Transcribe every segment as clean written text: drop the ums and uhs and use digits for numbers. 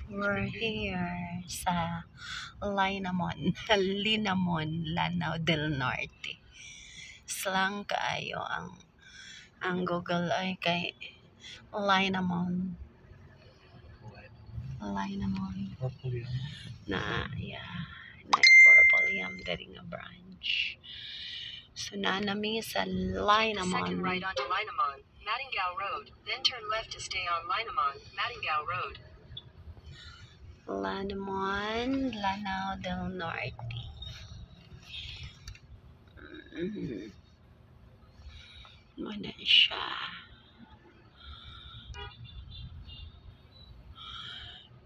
We're here sa Linamon, Lanao del Norte. Slang kaayo ang Google ay kay Linamon. Na purple yam dari nga branch. So nanami sa Linamon. Second right onto Linamon, Matingao Road, then turn left to stay on Linamon, Matingao Road. Linamon, Lanao del Norte. Muna siya.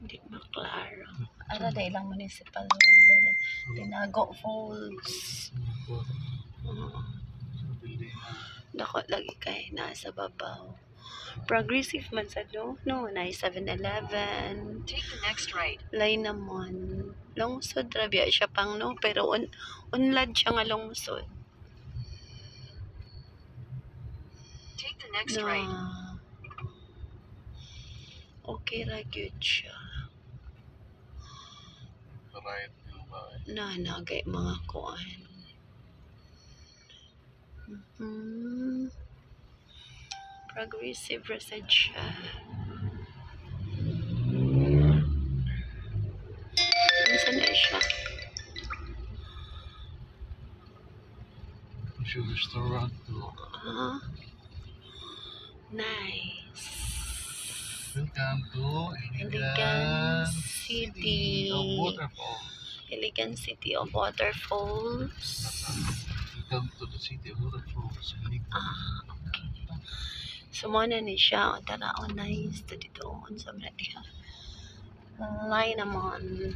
Hindi maklaro. Ara dahil lang municipal road dere. Tinago Falls. Dako lagi kay nasa babaw. Progressive man sa no, na 7-Eleven. Take the next right. Linamon. Lungsod rabia siya pang no, pero unlad siya nga lungsod. Take the next right. Okay ra gyud siya. Nagay mga kuan. Progressive research siya. Saan na siya? Restaurant. Nice. Welcome to Iligan City of Waterfalls. Iligan City of Waterfalls. Welcome to the City of Waterfalls. Okay. Sumana ni siya. Tara, nice. Dito, sa mga diha. Linamon.